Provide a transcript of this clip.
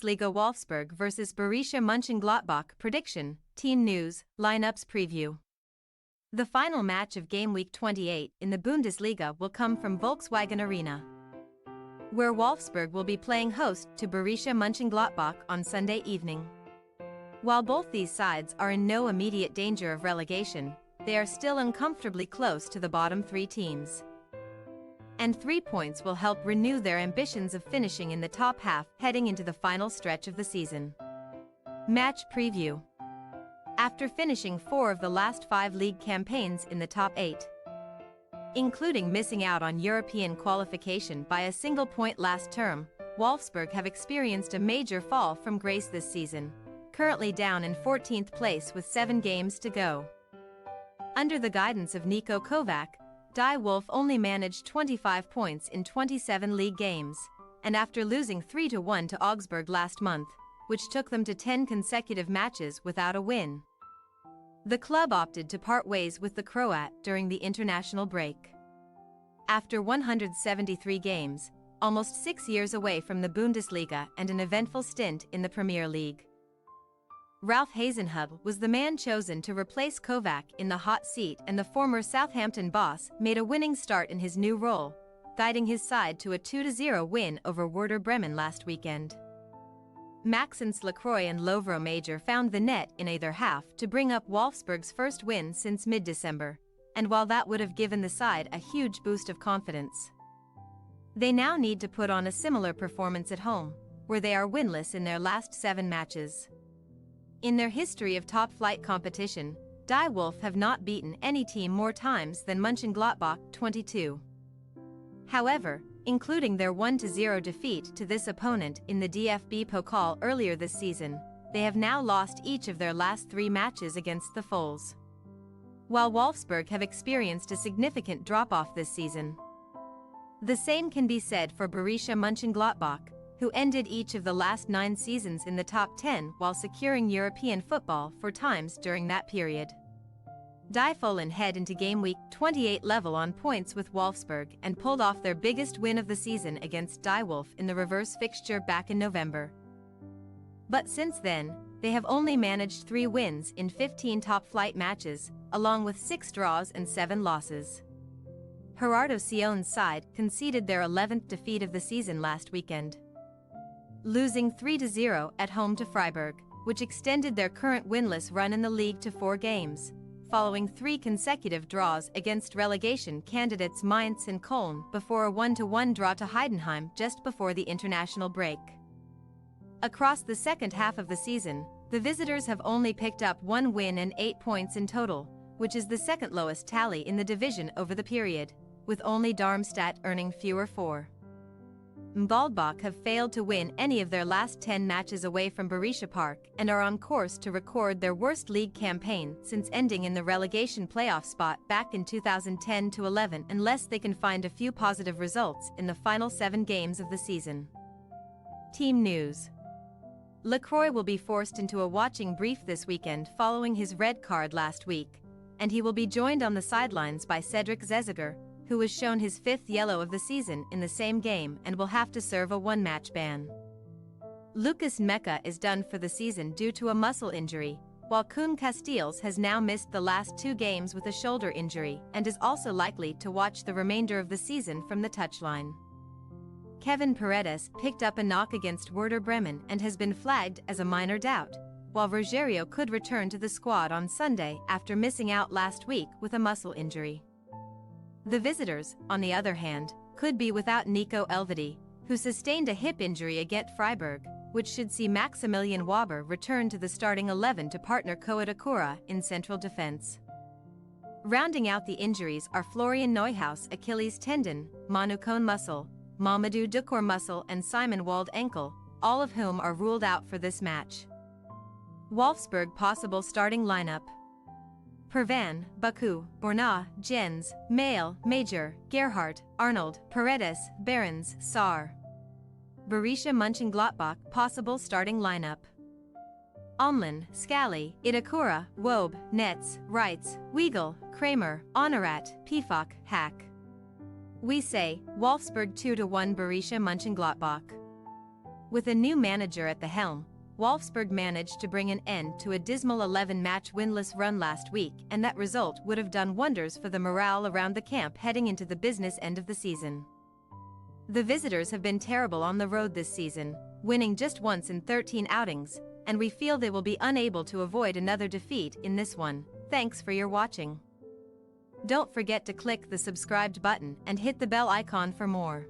Bundesliga Wolfsburg vs Borussia Monchengladbach prediction, team news, lineups preview. The final match of game week 28 in the Bundesliga will come from Volkswagen Arena, where Wolfsburg will be playing host to Borussia Monchengladbach on Sunday evening. While both these sides are in no immediate danger of relegation, they are still uncomfortably close to the bottom three teams. And 3 points will help renew their ambitions of finishing in the top half heading into the final stretch of the season. Match preview. After finishing 4 of the last 5 league campaigns in the top 8, including missing out on European qualification by a single point last term, Wolfsburg have experienced a major fall from grace this season, currently down in 14th place with 7 games to go. Under the guidance of Niko Kovac, Die Wolf only managed 25 points in 27 league games, and after losing 3-1 to Augsburg last month, which took them to 10 consecutive matches without a win, the club opted to part ways with the Croat during the international break. After 173 games, almost 6 years away from the Bundesliga and an eventful stint in the Premier League, Ralph Hasenhüttl was the man chosen to replace Kovac in the hot seat, and the former Southampton boss made a winning start in his new role, guiding his side to a 2-0 win over Werder Bremen last weekend. Maxence Lacroix and Lovro Major found the net in either half to bring up Wolfsburg's first win since mid-December, and while that would have given the side a huge boost of confidence, they now need to put on a similar performance at home, where they are winless in their last 7 matches. In their history of top-flight competition, Die Wolf have not beaten any team more times than Mönchengladbach, 22. However, including their 1-0 defeat to this opponent in the DFB Pokal earlier this season, they have now lost each of their last 3 matches against the Fohls, while Wolfsburg have experienced a significant drop-off this season. The same can be said for Borussia Monchengladbach, who ended each of the last 9 seasons in the top 10 while securing European football 4 times during that period. Die Fohlen head into game week 28 level on points with Wolfsburg and pulled off their biggest win of the season against Die Wolf in the reverse fixture back in November. But since then, they have only managed 3 wins in 15 top-flight matches, along with 6 draws and 7 losses. Gerardo Sion's side conceded their 11th defeat of the season last weekend, losing 3-0 at home to Freiburg, which extended their current winless run in the league to 4 games, following 3 consecutive draws against relegation candidates Mainz and Köln before a 1-1 draw to Heidenheim just before the international break. Across the second half of the season, the visitors have only picked up 1 win and 8 points in total, which is the second lowest tally in the division over the period, with only Darmstadt earning fewer 4. Gladbach have failed to win any of their last 10 matches away from Borussia Park and are on course to record their worst league campaign since ending in the relegation playoff spot back in 2010-11 unless they can find a few positive results in the final 7 games of the season. Team news. Lacroix will be forced into a watching brief this weekend following his red card last week, and he will be joined on the sidelines by Cedric Zeziger, who was shown his 5th yellow of the season in the same game and will have to serve a 1-match ban. Lucas Mecca is done for the season due to a muscle injury, while Koen Casteels has now missed the last 2 games with a shoulder injury and is also likely to watch the remainder of the season from the touchline. Kevin Paredes picked up a knock against Werder Bremen and has been flagged as a minor doubt, while Rogerio could return to the squad on Sunday after missing out last week with a muscle injury. The visitors, on the other hand, could be without Nico Elvedi, who sustained a hip injury against Freiburg, which should see Maximilian Waber return to the starting 11 to partner Koa Takura in central defense. Rounding out the injuries are Florian Neuhaus Achilles tendon, Manu Kone muscle, Mamadou Ducour muscle and Simon Wald ankle, all of whom are ruled out for this match. Wolfsburg possible starting lineup: Pervan, Baku, Borna, Jens, Mael, Major, Gerhardt, Arnold, Paredes, Behrens, Saar. Borussia Mönchengladbach possible starting lineup: Omlin, Scally, Itakura, Wobe, Netz, Reitz, Weigl, Kramer, Honorat, Pifak, Hack. We say, Wolfsburg 2-1 Borussia Mönchengladbach. With a new manager at the helm, Wolfsburg managed to bring an end to a dismal 11-match winless run last week, and that result would have done wonders for the morale around the camp heading into the business end of the season. The visitors have been terrible on the road this season, winning just once in 13 outings, and we feel they will be unable to avoid another defeat in this one. Thanks for your watching. Don't forget to click the subscribed button and hit the bell icon for more.